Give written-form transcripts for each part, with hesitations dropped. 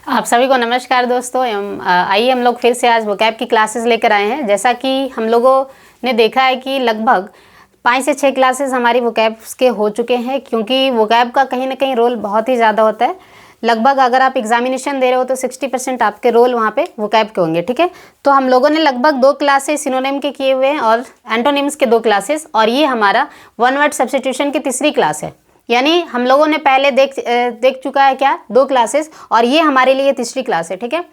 आप सभी को नमस्कार दोस्तों। आइए हम लोग फिर से आज वोकैब की क्लासेस लेकर आए हैं। जैसा कि हम लोगों ने देखा है कि लगभग 5 से 6 क्लासेस हमारी वोकैब्स के हो चुके हैं, क्योंकि वोकैब का कहीं ना कहीं रोल बहुत ही ज़्यादा होता है। लगभग अगर आप एग्जामिनेशन दे रहे हो तो 60% आपके रोल वहाँ पे वोकैब के होंगे, ठीक है। तो हम लोगों ने लगभग 2 क्लासेस सिनोनिम के किए हुए हैं और एंटोनिम्स के 2 क्लासेस, और ये हमारा वन वर्ड सब्स्टिट्यूशन की तीसरी क्लास है। यानी हम लोगों ने पहले देख चुका है क्या 2 क्लासेस, और ये हमारे लिए तीसरी क्लास है, ठीक है।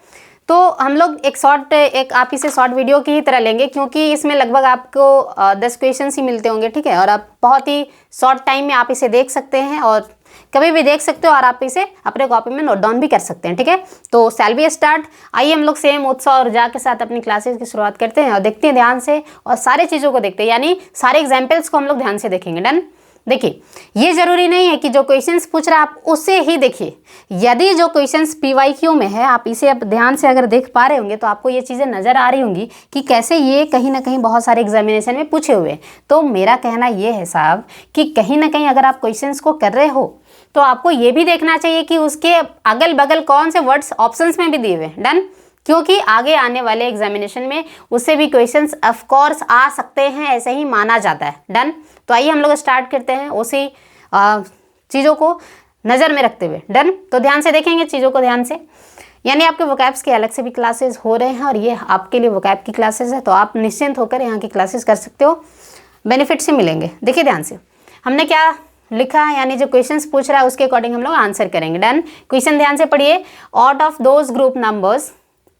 तो हम लोग एक आप इसे शॉर्ट वीडियो की ही तरह लेंगे, क्योंकि इसमें लगभग आपको 10 क्वेश्चन ही मिलते होंगे, ठीक है। और आप बहुत ही शॉर्ट टाइम में आप इसे देख सकते हैं और कभी भी देख सकते हो, और आप इसे अपने कॉपी में नोट डाउन भी कर सकते हैं, ठीक है। तो शैल वी स्टार्ट। आइए हम लोग सेम उत्साह और ऊर्जा के साथ अपनी क्लासेस की शुरुआत करते हैं और देखते हैं ध्यान से, और सारे चीज़ों को देखते हैं, यानी सारे एग्जाम्पल्स को हम लोग ध्यान से देखेंगे। डन। देखिए, ये जरूरी नहीं है कि जो क्वेश्चंस पूछ रहा है आप उसे ही देखिए। यदि जो क्वेश्चंस पीवाईक्यू में है आप इसे अब ध्यान से अगर देख पा रहे होंगे तो आपको ये चीज़ें नज़र आ रही होंगी कि कैसे ये कहीं ना कहीं बहुत सारे एग्जामिनेशन में पूछे हुए हैं। तो मेरा कहना ये है साहब कि कहीं ना कहीं अगर आप क्वेश्चंस को कर रहे हो तो आपको ये भी देखना चाहिए कि उसके अगल बगल कौन से वर्ड्स ऑप्शंस में भी दिए हुए हैं। डन। क्योंकि आगे आने वाले एग्जामिनेशन में उससे भी क्वेश्चंस ऑफ कोर्स आ सकते हैं, ऐसे ही माना जाता है। डन। तो आइए हम लोग स्टार्ट करते हैं उसी चीज़ों को नज़र में रखते हुए। डन। तो ध्यान से देखेंगे चीज़ों को ध्यान से, यानी आपके वोकैब्स के अलग से भी क्लासेस हो रहे हैं और ये आपके लिए वोकैब की क्लासेस है, तो आप निश्चिंत होकर यहाँ की क्लासेस कर सकते हो, बेनिफिट से मिलेंगे। देखिए ध्यान से हमने क्या लिखा है, यानी जो क्वेश्चंस पूछ रहा है उसके अकॉर्डिंग हम लोग आंसर करेंगे। डन। क्वेश्चन ध्यान से पढ़िए। Out of those group numbers,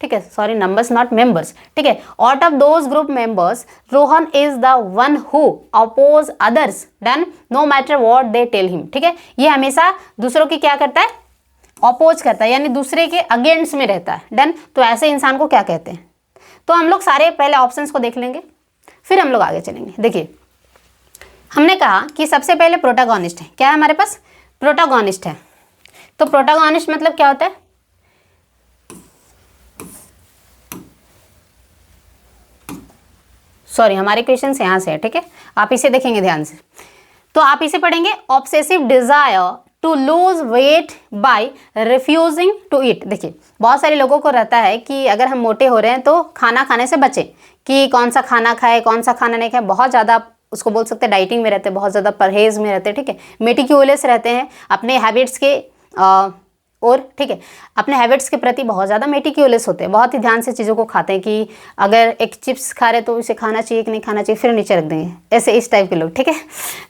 ठीक है, सॉरी नंबर्स नॉट मेंबर्स, ठीक है। Out of those group members Rohan is the one who oppose others. Done. No matter what they tell him, ठीक है। ये हमेशा दूसरों की क्या करता है, अपोज करता है, यानी दूसरे के अगेंस्ट में रहता है। डन। तो ऐसे इंसान को क्या कहते हैं। तो हम लोग सारे पहले ऑप्शंस को देख लेंगे, फिर हम लोग आगे चलेंगे। देखिए, हमने कहा कि सबसे पहले प्रोटागोनिस्ट है। क्या है हमारे पास, प्रोटागोनिस्ट है। तो प्रोटागोनिस्ट मतलब क्या होता है, सॉरी हमारे क्वेश्चन यहाँ से है, ठीक है, आप इसे देखेंगे ध्यान से। तो आप इसे पढ़ेंगे, obsessive desire to lose weight by refusing to eat. देखिए, बहुत सारे लोगों को रहता है कि अगर हम मोटे हो रहे हैं तो खाना खाने से बचें, कि कौन सा खाना खाए कौन सा खाना नहीं खाए। बहुत ज़्यादा उसको बोल सकते हैं डाइटिंग में रहते हैं, बहुत ज़्यादा परहेज में रहते हैं, ठीक है, मेटिक्यूलस रहते हैं अपने हैबिट्स के और, ठीक है, अपने हैबिट्स के प्रति बहुत ज़्यादा मेटिक्यूलस होते हैं, बहुत ही ध्यान से चीज़ों को खाते हैं कि अगर एक चिप्स खा रहे तो इसे खाना चाहिए कि नहीं खाना चाहिए, फिर नीचे रख देंगे, ऐसे इस टाइप के लोग, ठीक है।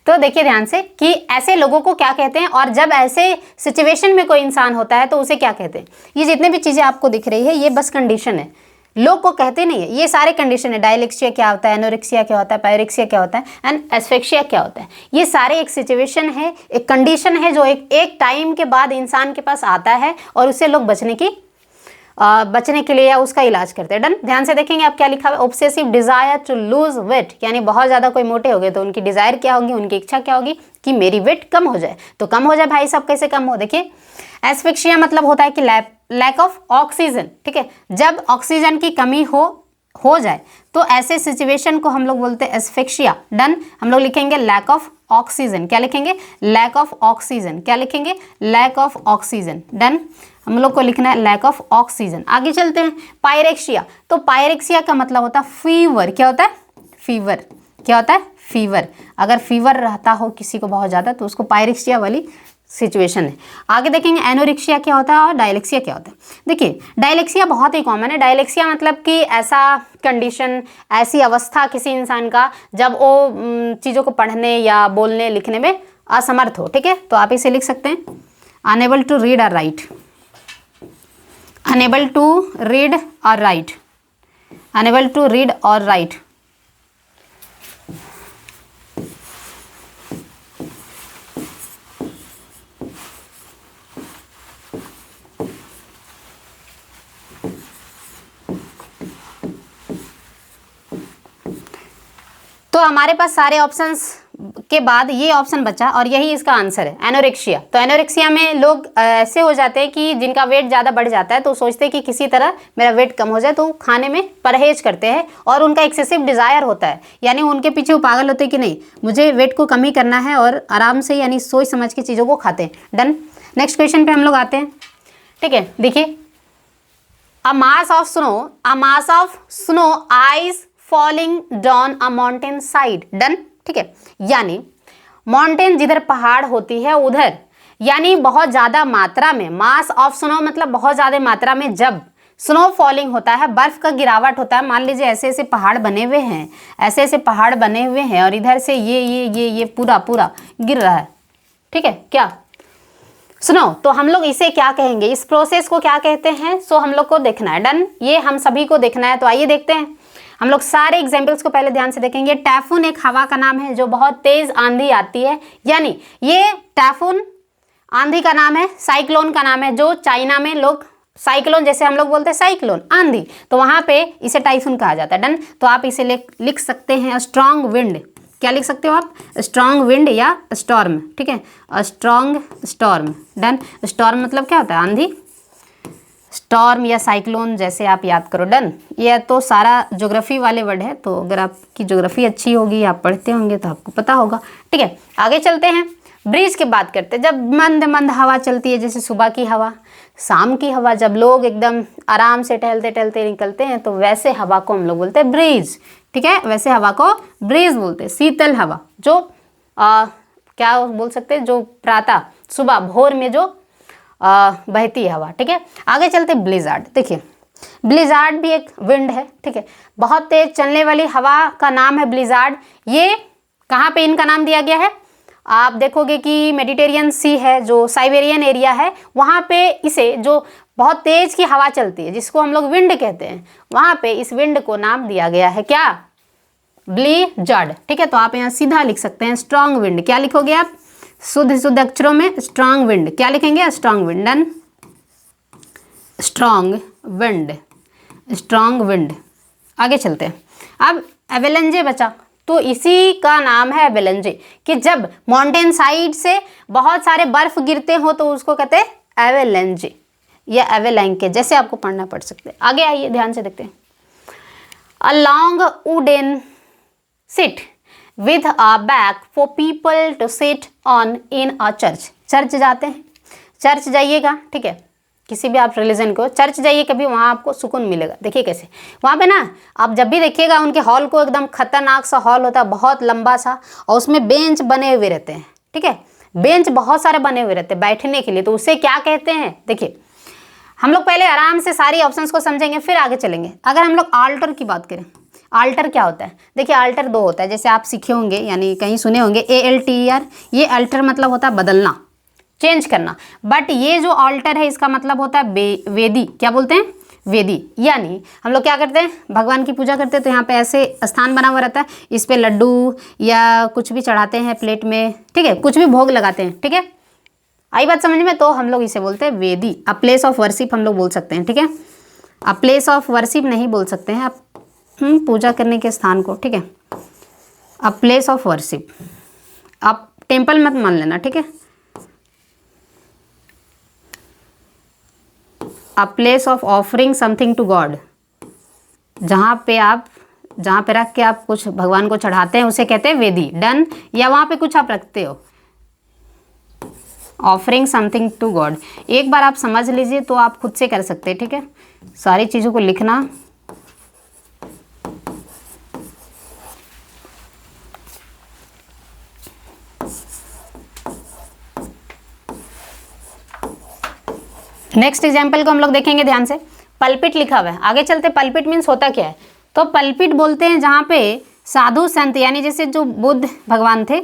तो देखिए ध्यान से कि ऐसे लोगों को क्या कहते हैं, और जब ऐसे सिचुएशन में कोई इंसान होता है तो उसे क्या कहते हैं। ये जितने भी चीज़ें आपको दिख रही है ये बस कंडीशन है, लोग को कहते नहीं है, ये सारे कंडीशन है। डायलेक्सिया क्या होता है, एनोरेक्सिया क्या होता है, पायरेक्सिया क्या होता है, एंड एस्फेक्सिया क्या होता है। ये सारे एक सिचुएशन है, एक कंडीशन है जो एक टाइम के बाद इंसान के पास आता है और उससे लोग बचने के लिए या उसका इलाज करते हैं। डन। ध्यान से देखेंगे आप क्या लिखा है, obsessive desire to lose weight, यानी बहुत ज़्यादा कोई मोटे हो गए तो उनकी डिजायर क्या होगी, उनकी इच्छा क्या होगी कि मेरी वेट कम हो जाए। तो कम हो जाए भाई साहब, कैसे कम हो। देखिए, एस्फिक्सिया मतलब होता है कि लैक ऑफ ऑक्सीजन, ठीक है, जब ऑक्सीजन की कमी हो जाए तो ऐसे सिचुएशन को हम लोग बोलते हैं एस्फिक्सिया। डन। हम लोग लिखेंगे लैक ऑफ ऑक्सीजन, क्या लिखेंगे, लैक ऑफ ऑक्सीजन, क्या लिखेंगे, लैक ऑफ ऑक्सीजन। डन। हम लोग को लिखना है लैक ऑफ ऑक्सीजन। आगे चलते हैं, पायरेक्सिया। तो पायरेक्सिया का मतलब होता है फीवर। क्या होता है, फीवर। क्या होता है, फीवर। अगर फीवर रहता हो किसी को बहुत ज़्यादा तो उसको पायरेक्सिया वाली सिचुएशन है। आगे देखेंगे एनोरेक्सिया क्या होता है और डायलेक्सिया क्या होता है। देखिए, डायलेक्सिया बहुत ही कॉमन है। डायलेक्सिया मतलब कि ऐसा कंडीशन, ऐसी अवस्था किसी इंसान का जब वो चीज़ों को पढ़ने या बोलने लिखने में असमर्थ हो, ठीक है। तो आप इसे लिख सकते हैं, अनेबल टू रीड और राइट, अनेबल टू रीड और राइट, अनेबल टू रीड और राइट। तो हमारे पास सारे ऑप्शंस के बाद ये ऑप्शन बचा और यही इसका आंसर है, एनोरेक्सिया। तो एनोरेक्सिया में लोग ऐसे हो जाते हैं कि जिनका वेट ज़्यादा बढ़ जाता है तो सोचते हैं कि किसी तरह मेरा वेट कम हो जाए, तो खाने में परहेज करते हैं और उनका एक्सेसिव डिज़ायर होता है, यानी उनके पीछे वो पागल होते हैं कि नहीं मुझे वेट को कम ही करना है, और आराम से यानी सोच समझ के चीज़ों को खाते हैं। डन। नेक्स्ट क्वेश्चन पर हम लोग आते हैं, ठीक है। देखिए, a mass of snow ice falling down a mountain side. Done, ठीक है। यानी माउंटेन जिधर पहाड़ होती है उधर, यानी बहुत ज़्यादा मात्रा में, मास ऑफ स्नो मतलब बहुत ज़्यादा मात्रा में जब स्नो फॉलिंग होता है, बर्फ का गिरावट होता है। मान लीजिए ऐसे ऐसे पहाड़ बने हुए हैं, ऐसे ऐसे पहाड़ बने हुए हैं और इधर से ये पूरा पूरा गिर रहा है, ठीक है, क्या स्नो। तो हम लोग इसे क्या कहेंगे, इस प्रोसेस को क्या कहते हैं, सो हम लोग को देखना है। डन, ये हम सभी को देखना है। तो आइए देखते हैं, हम लोग सारे एग्जाम्पल्स को पहले ध्यान से देखेंगे। टाइफून एक हवा का नाम है जो बहुत तेज आंधी आती है, यानी ये टाइफून आंधी का नाम है। साइक्लोन का नाम है जो चाइना में लोग साइक्लोन, जैसे हम लोग बोलते हैं साइक्लोन आंधी, तो वहां पे इसे टाइफून कहा जाता है। डन, तो आप इसे लिख सकते हैं स्ट्रॉन्ग विंड। क्या लिख सकते हो आप, स्ट्रॉन्ग विंड या स्टॉर्म, ठीक है, स्ट्रॉन्ग स्टॉर्म। डन, स्टॉर्म मतलब क्या होता है, आंधी। स्टॉर्म या साइक्लोन जैसे आप याद करो। डन, ये तो सारा ज्योग्राफी वाले वर्ड है, तो अगर आपकी ज्योग्राफी अच्छी होगी, आप पढ़ते होंगे तो आपको पता होगा। ठीक है, आगे चलते हैं। ब्रीज की बात करते हैं। जब मंद मंद हवा चलती है, जैसे सुबह की हवा, शाम की हवा, जब लोग एकदम आराम से टहलते टहलते निकलते हैं, तो वैसे हवा को हम लोग बोलते हैं ब्रीज। ठीक है, वैसे हवा को ब्रीज बोलते हैं। शीतल हवा जो क्या बोल सकते हैं, जो प्रातः सुबह भोर में जो बहती हवा। ठीक है, आगे चलते ब्लिज़ार्ड। देखिए, ब्लिज़ार्ड भी एक विंड है। ठीक है, बहुत तेज चलने वाली हवा का नाम है ब्लिज़ार्ड। ये कहाँ पे इनका नाम दिया गया है, आप देखोगे कि मेडिटेरियन सी है, जो साइबेरियन एरिया है, वहाँ पे इसे जो बहुत तेज की हवा चलती है, जिसको हम लोग विंड कहते हैं, वहाँ पे इस विंड को नाम दिया गया है क्या, ब्लिज़ार्ड। ठीक है, तो आप यहाँ सीधा लिख सकते हैं स्ट्रॉन्ग विंड। क्या लिखोगे आप, शुद्ध शुद्ध अक्षरों में स्ट्रॉन्ग विंड। क्या लिखेंगे, strong wind. Done, strong wind, strong wind. आगे चलते हैं। अब एवेलेंजे बचा, तो इसी का नाम है एवेलेंजे, कि जब माउंटेन साइड से बहुत सारे बर्फ गिरते हो तो उसको कहते हैं एवेलेंजे या एवेलैंके, जैसे आपको पढ़ना पड़ सकते हैं। आगे आइए, ध्यान से देखते हैं। A long wooden seat with a back for people to sit on in a church। Church जाते हैं, चर्च जाइएगा, ठीक है, किसी भी आप रिलीजन को चर्च जाइए कभी, वहाँ आपको सुकून मिलेगा। देखिए कैसे वहाँ पे ना, आप जब भी देखिएगा उनके हॉल को, एकदम खतरनाक सा हॉल होता है, बहुत लंबा सा, और उसमें बेंच बने हुए रहते हैं। ठीक है, बेंच बहुत सारे बने हुए रहते हैं बैठने के लिए, तो उसे क्या कहते हैं। देखिए, हम लोग पहले आराम से सारी ऑप्शंस को समझेंगे, फिर आगे चलेंगे। अगर हम लोग आल्टर की बात करें, आल्टर क्या होता है, देखिए आल्टर दो होता है, जैसे आप सीखे होंगे यानी कहीं सुने होंगे, ALTER। ये अल्टर मतलब होता है बदलना, चेंज करना, बट ये जो आल्टर है इसका मतलब होता है वेदी। क्या बोलते हैं, वेदी। यानी हम लोग क्या करते हैं, भगवान की पूजा करते हैं, तो यहाँ पे ऐसे स्थान बना हुआ रहता है, इस पे लड्डू या कुछ भी चढ़ाते हैं प्लेट में, ठीक है, कुछ भी भोग लगाते हैं। ठीक है, आई बात समझ में, तो हम लोग इसे बोलते हैं वेदी। अ प्लेस ऑफ वर्शिप हम लोग बोल सकते हैं। ठीक है, अ प्लेस ऑफ वर्शिप नहीं बोल सकते हैं आप, पूजा करने के स्थान को। ठीक है, अ प्लेस ऑफ वर्शिप, आप टेम्पल मत मान लेना। ठीक है, a place of offering something to God, जहाँ पे रख के आप कुछ भगवान को चढ़ाते हैं, उसे कहते हैं वेदी। डन, या वहाँ पे कुछ आप रखते हो, ऑफरिंग समथिंग टू गॉड। एक बार आप समझ लीजिए तो आप खुद से कर सकते हैं। ठीक है, सारी चीज़ों को लिखना। नेक्स्ट एग्जाम्पल को हम लोग देखेंगे ध्यान से। पल्पिट लिखा हुआ है, आगे चलते। पल्पिट मीन्स होता क्या है, तो पल्पिट बोलते हैं जहाँ पे साधु संत, यानी जैसे जो बुद्ध भगवान थे,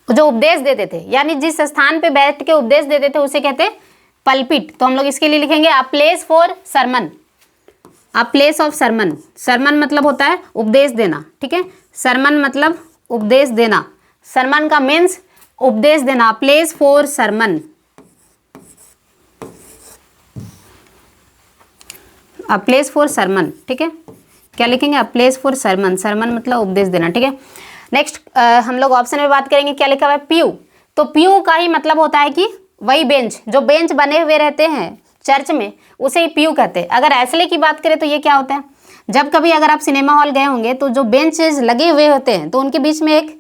जो उपदेश देते थे, यानी जिस स्थान पे बैठ के उपदेश देते थे, उसे कहते हैं पल्पिट। तो हम लोग इसके लिए लिखेंगे a place for sermon, a place of sermon. Sermon मतलब होता है उपदेश देना। ठीक है, सरमन मतलब उपदेश देना, सरमन का मीन्स उपदेश देना। Place for sermon, a place for sermon. ठीक है, क्या लिखेंगे, a place for sermon. Sermon मतलब उपदेश देना। ठीक है, नेक्स्ट हम लोग ऑप्शन में बात करेंगे। क्या लिखा हुआ है, पीयू। तो पीयू का ही मतलब होता है कि वही बेंच, जो बेंच बने हुए रहते हैं चर्च में, उसे ही पीयू कहते हैं। अगर ऐसले की बात करें तो ये क्या होता है, जब कभी अगर आप सिनेमा हॉल गए होंगे तो जो बेंचेस लगे हुए होते हैं, तो उनके बीच में एक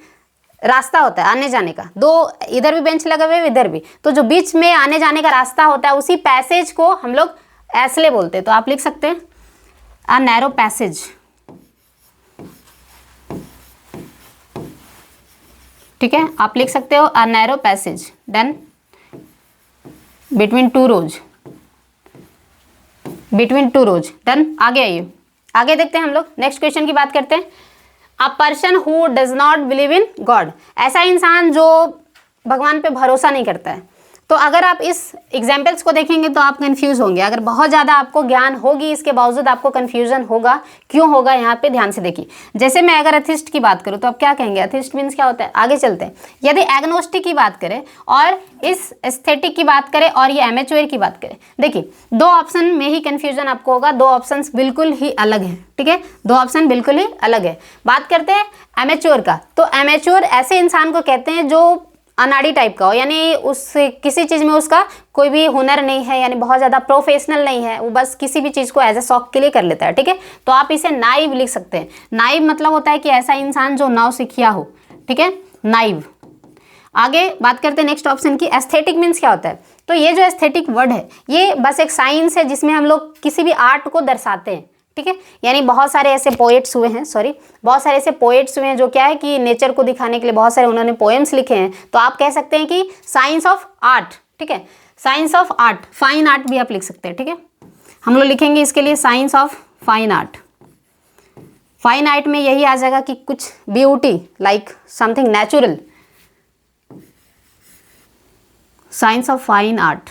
रास्ता होता है आने जाने का, दो इधर भी बेंच लगे हुए इधर भी, तो जो बीच में आने जाने का रास्ता होता है, उसी पैसेज को हम लोग ऐसले बोलते हैं, तो आप लिख सकते हैं अ नैरो पैसेज, ठीक है, आप लिख सकते हो a narrow passage done between two rows, between two rows done. आगे आइए, आगे देखते हैं हम लोग, नेक्स्ट क्वेश्चन की बात करते हैं। A person who does not believe in God, ऐसा इंसान जो भगवान पे भरोसा नहीं करता है। तो अगर आप इस एग्जाम्पल्स को देखेंगे तो आप कंफ्यूज होंगे, अगर बहुत ज़्यादा आपको ज्ञान होगी इसके बावजूद आपको कंफ्यूजन होगा, क्यों होगा यहाँ पे ध्यान से देखिए। जैसे मैं अगर एथिस्ट की बात करूँ तो आप क्या कहेंगे, एथिस्ट मीन्स क्या होता है, आगे चलते हैं। यदि एग्नोस्टिक की बात करें और इस एस्थेटिक की बात करें और ये एमेच्योर की बात करें, देखिए दो ऑप्शन में ही कंफ्यूजन आपको होगा, दो ऑप्शन बिल्कुल ही अलग है, ठीक है, दो ऑप्शन बिल्कुल ही अलग है। बात करते हैं एमेच्योर का, तो एमेच्योर ऐसे इंसान को कहते हैं जो अनाड़ी टाइप का हो, यानी उस किसी चीज़ में उसका कोई भी हुनर नहीं है, यानी बहुत ज़्यादा प्रोफेशनल नहीं है, वो बस किसी भी चीज़ को एज ए शौक के लिए कर लेता है, ठीक है। तो आप इसे नाइव लिख सकते हैं। नाइव मतलब होता है कि ऐसा इंसान जो नौसिखिया हो, ठीक है, नाइव। आगे बात करते हैं नेक्स्ट ऑप्शन की, एस्थेटिक मीन्स क्या होता है। तो ये जो एस्थेटिक वर्ड है ये बस एक साइंस है जिसमें हम लोग किसी भी आर्ट को दर्शाते हैं, ठीक है। यानी बहुत सारे ऐसे पोएट्स हुए हैं, बहुत सारे ऐसे पोएट्स हुए हैं जो क्या है कि नेचर को दिखाने के लिए बहुत सारे उन्होंने पोएम्स लिखे हैं। तो आप कह सकते हैं कि साइंस ऑफ आर्ट, ठीक है, science of art, fine art भी आप लिख सकते हैं, ठीक है। हम लोग लिखेंगे इसके लिए science of fine art. Fine art में यही आ जाएगा कि कुछ beauty like something natural, science of fine art,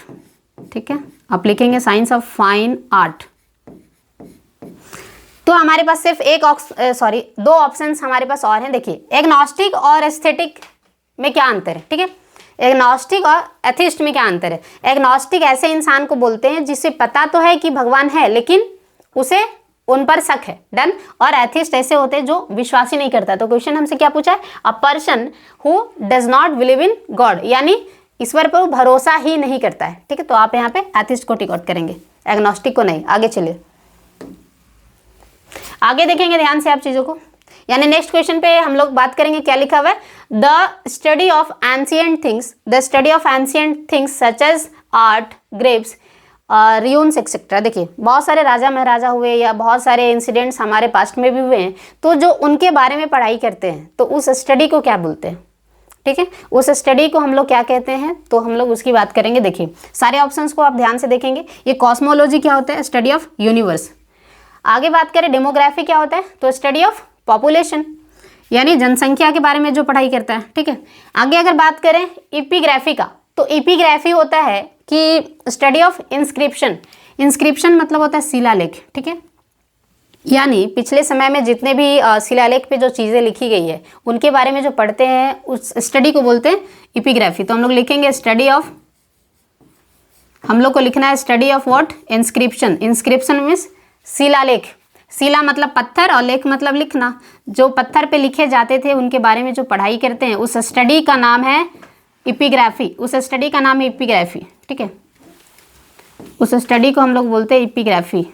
ठीक है, आप लिखेंगे साइंस ऑफ फाइन आर्ट। तो हमारे पास सिर्फ दो ऑप्शंस हमारे पास और हैं। देखिए एग्नोस्टिक और एस्थेटिक में क्या अंतर है, ठीक है, एग्नोस्टिक और एथिस्ट में क्या अंतर है। एग्नोस्टिक ऐसे इंसान को बोलते हैं जिसे पता तो है कि भगवान है लेकिन उसे उन पर शक है, डन। और एथिस्ट ऐसे होते हैं जो विश्वास ही नहीं करता। तो क्वेश्चन हमसे क्या पूछा है, a person who does not believe in God, यानी ईश्वर पर भरोसा ही नहीं करता है, ठीक है। तो आप यहाँ पे एथिस्ट को टिक आउट करेंगे, एग्नोस्टिक को नहीं। आगे चलिए, आगे देखेंगे ध्यान से आप चीजों को, यानी नेक्स्ट क्वेश्चन पे हम लोग बात करेंगे। क्या लिखा हुआ है, the study of ancient things, the study of ancient things such as art, grapes, ruins etcetera. देखिए बहुत सारे राजा महाराजा हुए या बहुत सारे इंसिडेंट्स हमारे पास्ट में भी हुए हैं, तो जो उनके बारे में पढ़ाई करते हैं तो उस स्टडी को क्या बोलते हैं, ठीक है, उस स्टडी को हम लोग क्या कहते हैं, तो हम लोग उसकी बात करेंगे। देखिए सारे ऑप्शंस को आप ध्यान से देखेंगे। ये कॉस्मोलॉजी क्या होता है, स्टडी ऑफ यूनिवर्स। आगे बात करें डेमोग्राफी क्या होता है, तो स्टडी ऑफ पॉपुलेशन, यानी जनसंख्या के बारे में जो पढ़ाई करता है, ठीक है। आगे अगर बात करें एपिग्राफी का, तो एपिग्राफी होता है कि स्टडी ऑफ इंस्क्रिप्शन। इंस्क्रिप्शन मतलब होता है शिलालेख, ठीक है, यानी पिछले समय में जितने भी शिलालेख पे जो चीज़ें लिखी गई है उनके बारे में जो पढ़ते हैं उस स्टडी को बोलते हैं एपिग्राफी। तो हम लोग लिखेंगे स्टडी ऑफ, हम लोग को लिखना है study of what, inscription. Inscription means शिलालेख, शिला मतलब पत्थर और लेख मतलब लिखना। जो पत्थर पे लिखे जाते थे उनके बारे में जो पढ़ाई करते हैं उस स्टडी का नाम है एपिग्राफी, उस स्टडी का नाम है एपिग्राफी, ठीक है, उस स्टडी को हम लोग बोलते हैं एपिग्राफी।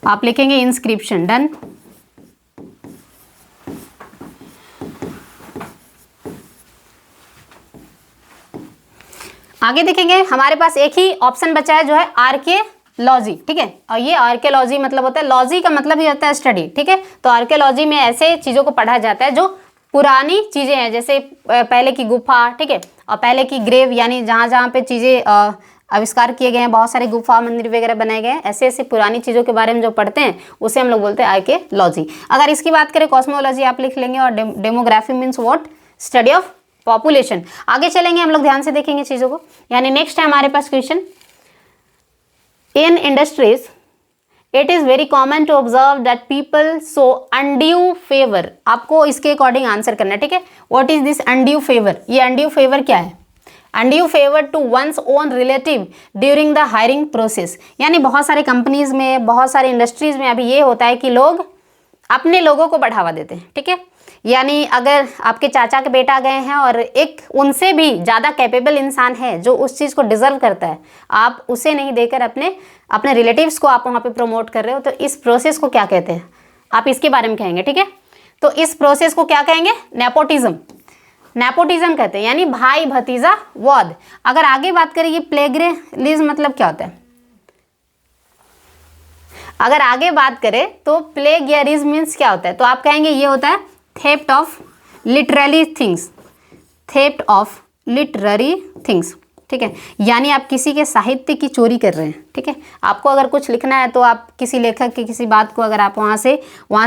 आप लिखेंगे इंस्क्रिप्शन, डन। आगे देखेंगे हमारे पास एक ही ऑप्शन बचा है जो है आर्कियोलॉजी, ठीक है। और ये आर्कियोलॉजी मतलब होता है, लॉजी का मतलब ही होता है स्टडी, ठीक है। तो आर्कियोलॉजी में ऐसे चीज़ों को पढ़ा जाता है जो पुरानी चीज़ें हैं, जैसे पहले की गुफा, ठीक है, और पहले की ग्रेव, यानी जहाँ जहाँ पे चीज़ें आविष्कार किए गए हैं, बहुत सारे गुफा मंदिर वगैरह बनाए गए हैं, ऐसे ऐसे पुरानी चीज़ों के बारे में जो पढ़ते हैं उसे हम लोग बोलते हैं आर्कियोलॉजी। अगर इसकी बात करें कॉस्मोलॉजी आप लिख लेंगे, और demography means what, study of population. आगे चलेंगे हम लोग, ध्यान से देखेंगे चीज़ों को। यानी नेक्स्ट है हमारे पास question, in industries it is very common to observe that people so undue favour. आपको इसके अकॉर्डिंग आंसर करना है, ठीक है। What is this undue favour, ये अनड्यू फेवर क्या है, undue favour to one's own relative during the hiring process. यानी बहुत सारे कंपनीज में, बहुत सारे इंडस्ट्रीज में अभी ये होता है कि लोग अपने लोगों को बढ़ावा देते हैं, ठीक है। यानी अगर आपके चाचा के बेटा गए हैं और एक उनसे भी ज़्यादा कैपेबल इंसान है जो उस चीज़ को डिजर्व करता है, आप उसे नहीं देकर अपने रिलेटिव्स को आप वहाँ पे प्रमोट कर रहे हो, तो इस प्रोसेस को क्या कहते हैं, आप इसके बारे में कहेंगे, ठीक है। तो इस प्रोसेस को क्या कहेंगे, नेपोटिज्म। नेपोटिज्म कहते हैं, यानी भाई भतीजा वाद। अगर आगे बात करें ये प्लेगरिज्म मतलब क्या होता है, अगर आगे बात करें तो प्लेगियरिज्म मीन्स क्या होता है, तो आप कहेंगे ये होता है theft of literary things, theft of literary things, ठीक है। यानी आप किसी के साहित्य की चोरी कर रहे हैं, ठीक है। आपको अगर कुछ लिखना है तो आप किसी लेखक की किसी बात को अगर आप वहाँ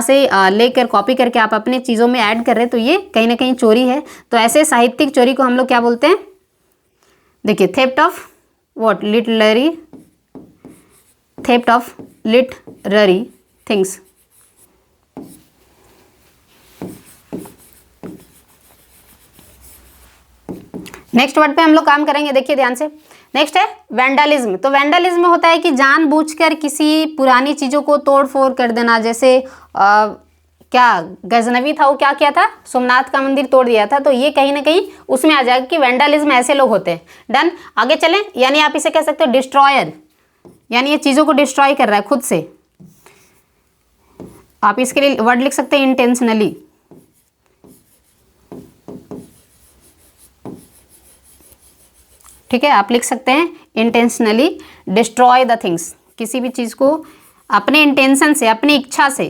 से लेकर कॉपी करके आप अपनी चीज़ों में ऐड कर रहे हैं तो ये कहीं ना कहीं चोरी है। तो ऐसे साहित्यिक चोरी को हम लोग क्या बोलते हैं, देखिए theft of what, literary, theft of literary things. Next word पे हम लोग काम करेंगे, देखिए ध्यान से। नेक्स्ट है वैंडलिज्म। तो वैंडलिज्म होता है कि जानबूझकर किसी पुरानी चीज़ों को तोड़ फोड़ कर देना, जैसे क्या गजनवी था वो क्या किया था, सोमनाथ का मंदिर तोड़ दिया था, तो ये कहीं ना कहीं उसमें आ जाएगा कि वैंडलिज्म ऐसे लोग होते हैं। डन, आगे चलें। यानी आप इसे कह सकते हो डिस्ट्रॉयर, यानी ये चीज़ों को डिस्ट्रॉय कर रहा है खुद से। आप इसके लिए वर्ड लिख सकते हैं इंटेंशनली, ठीक है। आप लिख सकते हैं इंटेंशनली डिस्ट्रॉय द थिंग्स, किसी भी चीज़ को अपने इंटेंशन से, अपनी इच्छा से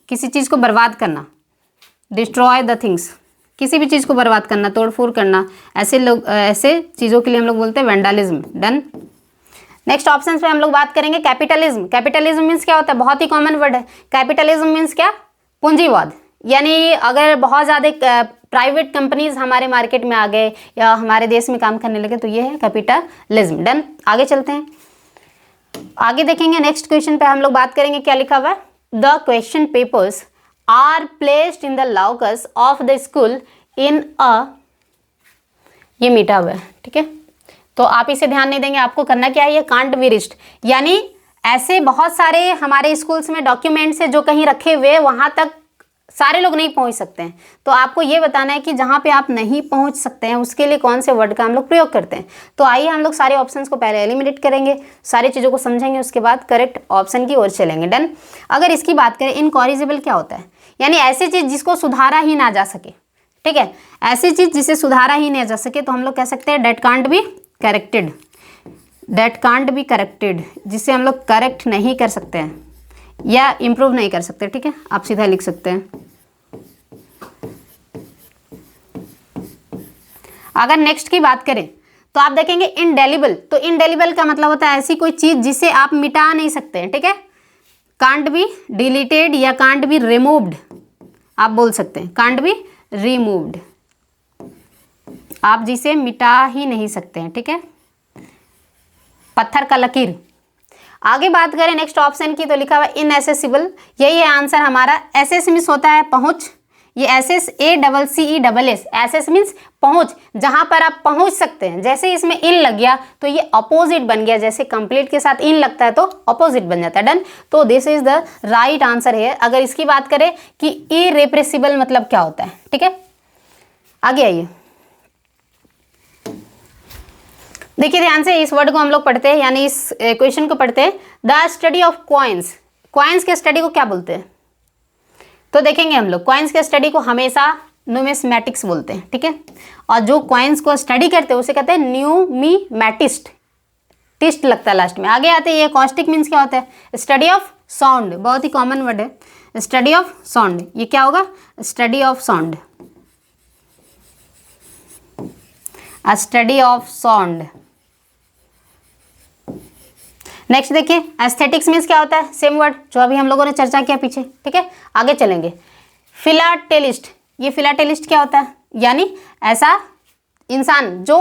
किसी चीज़ को बर्बाद करना, डिस्ट्रॉय द थिंग्स, किसी भी चीज़ को बर्बाद करना, तोड़फोड़ करना, ऐसे लोग, ऐसे चीज़ों के लिए हम लोग बोलते हैं वैंडलिज्म। डन। नेक्स्ट ऑप्शन पे हम लोग बात करेंगे कैपिटलिज्म। कैपिटलिज्म मीन्स क्या होता है, बहुत ही कॉमन वर्ड है। कैपिटलिज्म मीन्स क्या, पूंजीवाद। यानी अगर बहुत ज़्यादा प्राइवेट कंपनीज हमारे मार्केट में आ गए या हमारे देश में काम करने लगे तो ये है कैपिटलिज्म। डन, आगे चलते हैं, आगे देखेंगे। नेक्स्ट क्वेश्चन पे हम लोग बात करेंगे, क्या लिखा हुआ है, the question papers are placed in the lockers of the school in a, ये मीठा हुआ है, ठीक है। तो आप इसे ध्यान नहीं देंगे, आपको करना क्या है, ये कांट बी रीच्ड, यानी ऐसे बहुत सारे हमारे स्कूल्स में डॉक्यूमेंट्स है जो कहीं रखे हुए, वहाँ तक सारे लोग नहीं पहुंच सकते हैं। तो आपको ये बताना है कि जहाँ पे आप नहीं पहुंच सकते हैं उसके लिए कौन से वर्ड का हम लोग प्रयोग करते हैं। तो आइए हम लोग सारे ऑप्शंस को पहले एलिमिनेट करेंगे, सारी चीज़ों को समझेंगे, उसके बाद करेक्ट ऑप्शन की ओर चलेंगे। डन। अगर इसकी बात करें, इनकॉरिजिबल क्या होता है, यानी ऐसी चीज़ जिसको सुधारा ही ना जा सके, ठीक है, ऐसी चीज़ जिसे सुधारा ही नहीं जा सके, तो हम लोग कह सकते हैं that can't be corrected, that can't be corrected, जिसे हम लोग करेक्ट नहीं कर सकते हैं या इम्प्रूव नहीं कर सकते, ठीक है। आप सीधा लिख सकते हैं। अगर नेक्स्ट की बात करें तो आप देखेंगे इंडेलिबल। तो इंडेलिबल का मतलब होता है ऐसी कोई चीज जिसे आप मिटा नहीं सकते हैं, ठीक है। कांट बी डिलीटेड या कांट बी रिमूव्ड, आप बोल सकते हैं कांट बी रिमूव्ड, आप जिसे मिटा ही नहीं सकते हैं, ठीक है। पत्थर का लकीर। आगे बात करें नेक्स्ट ऑप्शन की तो लिखा हुआ इनएसेसिबल, यही है आंसर हमारा। एसेस मीन्स होता है पहुंच, ये एसेस ACCESS, एसेस मीन्स पहुंच, जहां पर आप पहुंच सकते हैं। जैसे इसमें इन लग गया तो ये अपोजिट बन गया, जैसे कंप्लीट के साथ इन लगता है तो अपोजिट बन जाता है। डन। तो this is the right answer है। अगर इसकी बात करें कि इरेप्रेसिबल मतलब क्या होता है, ठीक है। आगे आइए, देखिए ध्यान से, इस वर्ड को हम लोग पढ़ते हैं, यानी इस क्वेश्चन को पढ़ते हैं। The study of coins, coins के स्टडी को क्या बोलते हैं, तो देखेंगे हम लोग कॉइन्स के स्टडी को हमेशा न्यूमिस्मैटिक्स बोलते हैं, ठीक है। और जो कॉइन्स को स्टडी करते हैं उसे कहते हैं न्यूमीमैटिस्ट, टिस्ट लगता है लास्ट में। आगे आते हैं, ये कॉस्टिक मीन्स क्या होता है, स्टडी ऑफ साउंड, बहुत ही कॉमन वर्ड है, स्टडी ऑफ साउंड। ये क्या होगा, study of sound, study of sound. Next देखिए, एस्थेटिक्स मीन्स क्या होता है, सेम वर्ड जो अभी हम लोगों ने चर्चा किया पीछे, ठीक है। आगे चलेंगे, फिलाटेलिस्ट। ये फिलाटेलिस्ट क्या होता है, यानी ऐसा इंसान जो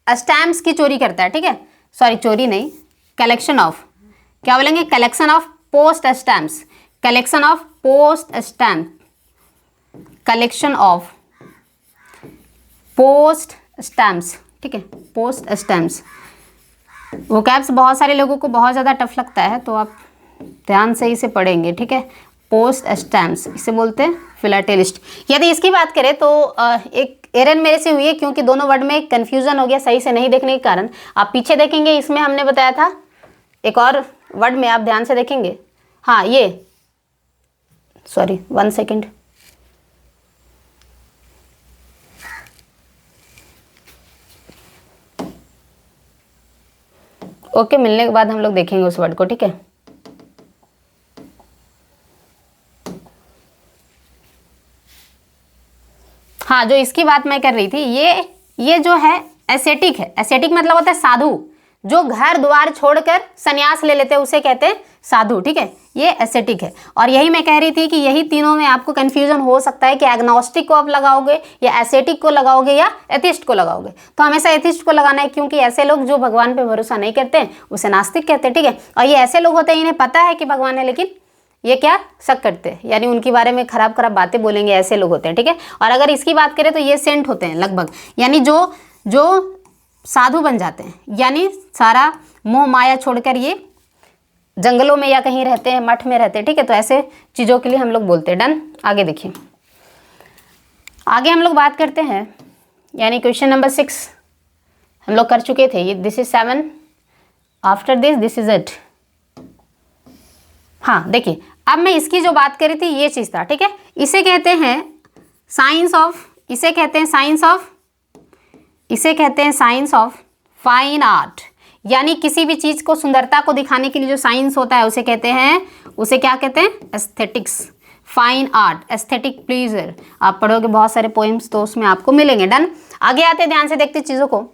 स्टैम्प्स की चोरी करता है, ठीक है। सॉरी, चोरी नहीं, कलेक्शन ऑफ, क्या बोलेंगे, collection of post stamps, collection of post stamp, collection of post stamps, ठीक है, पोस्ट स्टैम्प्स। वो कैप्स बहुत सारे लोगों को बहुत ज़्यादा टफ लगता है, तो आप ध्यान से इसे पढ़ेंगे, ठीक है। पोस्ट स्टैम्प्स, इसे बोलते हैं फिलाटेलिस्ट। यदि इसकी बात करें तो एक एरर मेरे से हुई है, क्योंकि दोनों वर्ड में कन्फ्यूजन हो गया सही से नहीं देखने के कारण। आप पीछे देखेंगे, इसमें हमने बताया था एक और वर्ड में, आप ध्यान से देखेंगे, हाँ ये, सॉरी 1 सेकेंड, ओके, मिलने के बाद हम लोग देखेंगे उस वर्ड को, ठीक है। हाँ, जो इसकी बात मैं कर रही थी, ये जो है एसेटिक है। एसेटिक मतलब होता है साधु, जो घर द्वार छोड़कर संन्यास ले लेते हैं उसे कहते हैं साधु, ठीक है। ये एसेटिक है। और यही मैं कह रही थी कि यही तीनों में आपको कंफ्यूजन हो सकता है कि एग्नोस्टिक को आप लगाओगे या एसेटिक को लगाओगे या एथिस्ट को लगाओगे। तो हमेशा एथिस्ट को लगाना है, क्योंकि ऐसे लोग जो भगवान पे भरोसा नहीं करते हैं उसे नास्तिक कहते हैं, ठीक है। और ये ऐसे लोग होते हैं इन्हें पता है कि भगवान है, लेकिन ये क्या शक करते हैं, यानी उनके बारे में खराब खराब बातें बोलेंगे, ऐसे लोग होते हैं, ठीक है। और अगर इसकी बात करें तो ये सेंट होते हैं लगभग, यानी जो साधु बन जाते हैं, यानी सारा मोह माया छोड़कर ये जंगलों में या कहीं रहते हैं, मठ में रहते हैं, ठीक है। तो ऐसे चीज़ों के लिए हम लोग बोलते हैं। डन। आगे देखिए, आगे हम लोग बात करते हैं, यानी क्वेश्चन नंबर 6 हम लोग कर चुके थे। ये this is 7, after this is 8। हाँ देखिए, अब मैं इसकी जो बात करी थी ये चीज़ था, ठीक है। इसे कहते हैं साइंस ऑफ, इसे कहते हैं साइंस ऑफ फाइन आर्ट, यानी किसी भी चीज़ को सुंदरता को दिखाने के लिए जो साइंस होता है उसे कहते हैं, उसे क्या कहते हैं, aesthetics. Fine art, aesthetic pleaser, आप पढ़ोगे बहुत सारे पोएम्स तो उसमें आपको मिलेंगे। डन। आगे आते ध्यान से देखते चीज़ों को।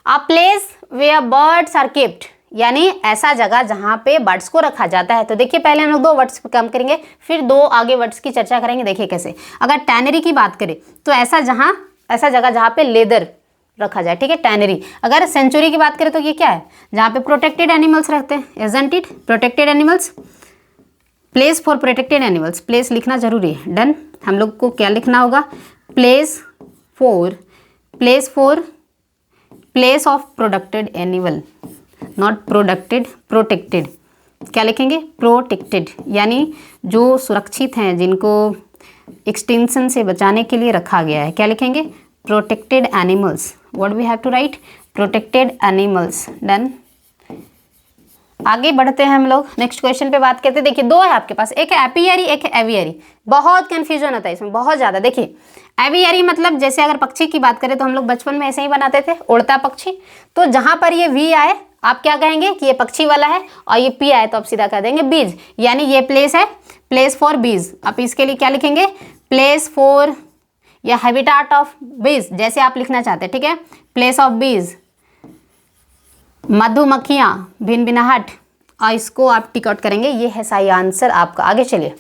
A place where birds are kept, यानी ऐसा जगह जहाँ पे बर्ड्स को रखा जाता है। तो देखिए, पहले हम लोग 2 वर्ड्स पे काम करेंगे, फिर 2 आगे वर्ड्स की चर्चा करेंगे। देखिए कैसे। अगर टैनरी की बात करें तो ऐसा जगह जहाँ पे लेदर रखा जाए, ठीक है, टैनरी। अगर सेंचुरी की बात करें तो ये क्या है, जहाँ पे प्रोटेक्टेड एनिमल्स रखते हैं, isn't it, protected animals, place for protected animals. Place लिखना जरूरी है। डन। हम लोग को क्या लिखना होगा, place of protected animal, not प्रोडक्टेड, protected. क्या लिखेंगे, प्रोटेक्टेड, यानी जो सुरक्षित हैं, जिनको एक्सटिंक्शन से बचाने के लिए रखा गया है। क्या लिखेंगे, protected animals. What we have to write, protected animals. Done. आगे बढ़ते हैं हम लोग, नेक्स्ट क्वेश्चन पे बात करते हैं। देखिए 2 है आपके पास, एक है एपियरी, एक है एवियरी। बहुत कंफ्यूजन होता है इसमें, बहुत ज़्यादा। देखिए एवियरी मतलब, जैसे अगर पक्षी की बात करें तो हम लोग बचपन में ऐसे ही बनाते थे, उड़ता पक्षी। तो जहाँ पर ये वी आए आप क्या कहेंगे कि ये पक्षी वाला है, और ये पी आए तो आप सीधा कह देंगे बीज, यानी ये प्लेस है, प्लेस फॉर बीज। आप इसके लिए क्या लिखेंगे, प्लेस फॉर या हैबिटाट ऑफ बीज, जैसे आप लिखना चाहते हैं, ठीक है। प्लेस ऑफ बीज, मधुमक्खियाँ, भिनभिनाहट, और इसको आप टिक आउट करेंगे। ये है सही आंसर आपका। आगे चलिए,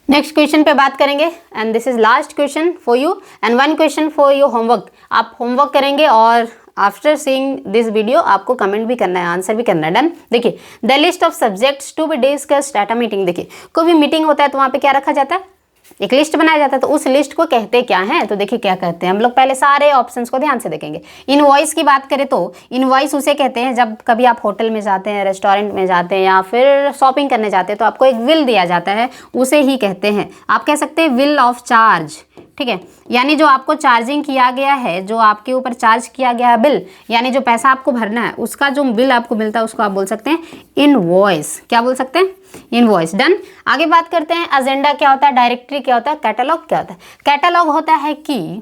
नेक्स्ट क्वेश्चन पे बात करेंगे, and this is last question for you and 1 question for your homework. आप होमवर्क करेंगे और आफ्टर सीइंग दिस वीडियो आपको कमेंट भी करना है, आंसर भी करना है। डन। देखिए, the list of subjects to be discussed at a meeting. देखिए, कोई भी मीटिंग होता है तो वहाँ पे क्या रखा जाता है, एक लिस्ट बनाया जाता है। तो उस लिस्ट को कहते क्या हैं, तो देखिए क्या कहते हैं। हम लोग पहले सारे ऑप्शंस को ध्यान से देखेंगे। इनवॉइस की बात करें तो इनवॉइस उसे कहते हैं जब कभी आप होटल में जाते हैं, रेस्टोरेंट में जाते हैं, या फिर शॉपिंग करने जाते हैं, तो आपको एक बिल दिया जाता है, उसे ही कहते हैं, आप कह सकते हैं बिल ऑफ चार्ज, ठीक है। यानी जो आपको चार्जिंग किया गया है, जो आपके ऊपर चार्ज किया गया है बिल, यानी जो पैसा आपको भरना है, उसका जो बिल आपको मिलता है उसको आप बोल सकते हैं इनवॉइस। क्या बोल सकते हैं, इनवॉइस। डन। आगे बात करते हैं, एजेंडा क्या होता है, डायरेक्टरी क्या होता है, कैटलॉग क्या होता है। कैटलॉग होता है कि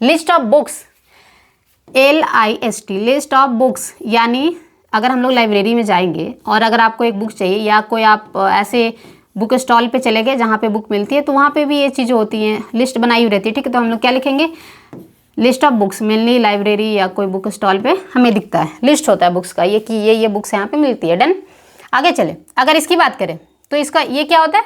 list of books, LIST, list of books, यानी अगर हम लोग लाइब्रेरी में जाएंगे और अगर आपको एक बुक चाहिए, या कोई आप ऐसे बुक स्टॉल पे चले गए जहाँ पे बुक मिलती है, तो वहाँ पे भी ये चीज़ें होती हैं, लिस्ट बनाई हुई रहती है, ठीक है। तो हम लोग क्या लिखेंगे, list of books. Mainly library या कोई बुक स्टॉल पे हमें दिखता है, लिस्ट होता है बुक्स का, ये कि ये बुक्स यहाँ पे मिलती है। डन। आगे चले, अगर इसकी बात करें तो इसका ये क्या होता है,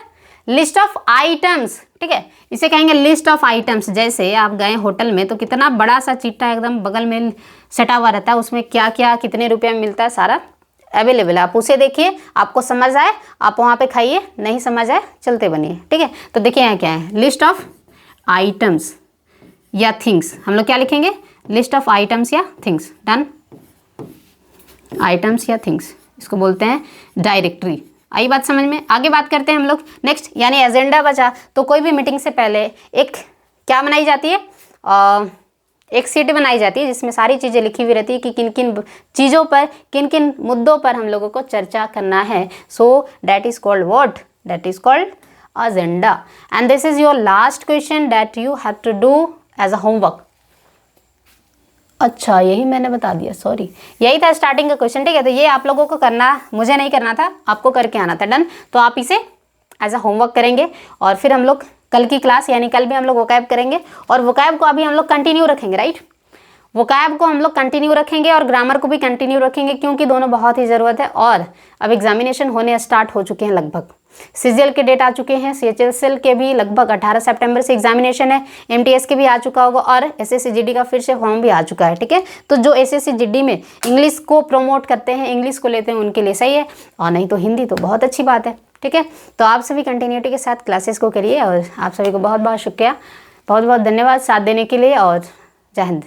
लिस्ट ऑफ आइटम्स, ठीक है। इसे कहेंगे लिस्ट ऑफ आइटम्स। जैसे आप गए होटल में तो कितना बड़ा सा चिट्ठा एकदम बगल में सटा हुआ रहता है, उसमें क्या क्या कितने रुपये में मिलता है सारा अवेलेबल है। आप उसे देखिए, आपको समझ आए आप वहाँ पे खाइए, नहीं समझ आए चलते बनिए, ठीक है। तो देखिए यहाँ क्या है, लिस्ट ऑफ आइटम्स या थिंग्स। हम लोग क्या लिखेंगे, लिस्ट ऑफ आइटम्स या थिंग्स। डन। आइटम्स या थिंग्स, इसको बोलते हैं डायरेक्टरी। आई बात समझ में। आगे बात करते हैं हम लोग नेक्स्ट, यानी एजेंडा बचा। तो कोई भी मीटिंग से पहले एक क्या बनाई जाती है, एक शीट बनाई जाती है जिसमें सारी चीज़ें लिखी हुई रहती है कि किन किन चीज़ों पर, किन किन मुद्दों पर हम लोगों को चर्चा करना है। So that is called what, that is called agenda. And this is your last question that you have to do as a homework. अच्छा, यही मैंने बता दिया, सॉरी, यही था स्टार्टिंग का क्वेश्चन, ठीक है। तो ये आप लोगों को करना, मुझे नहीं करना था, आपको करके आना था, डन। तो आप इसे एज अ होमवर्क करेंगे और फिर हम लोग कल की क्लास यानी कल भी हम लोग वोकैब करेंगे और वोकैब को अभी हम लोग कंटिन्यू रखेंगे, राइट। वोकैब को हम लोग कंटिन्यू रखेंगे और ग्रामर को भी कंटिन्यू रखेंगे क्योंकि दोनों बहुत ही ज़रूरत है। और अब एग्जामिनेशन होने स्टार्ट हो चुके हैं लगभग, सीजीएल के डेट आ चुके हैं, सीएचएसएल के भी लगभग 18 सितंबर से एग्जामिनेशन है, एमटीएस के भी आ चुका होगा और एसएससी जीडी का फिर से फॉर्म भी आ चुका है, ठीक है। तो जो एसएससी जीडी में इंग्लिश को प्रमोट करते हैं, इंग्लिश को लेते हैं, उनके लिए सही है, और नहीं तो हिंदी तो बहुत अच्छी बात है, ठीक है। तो आप सभी कंटिन्यूटी के साथ क्लासेस को करिए और आप सभी को बहुत बहुत शुक्रिया, बहुत बहुत धन्यवाद साथ देने के लिए और जय हिंद।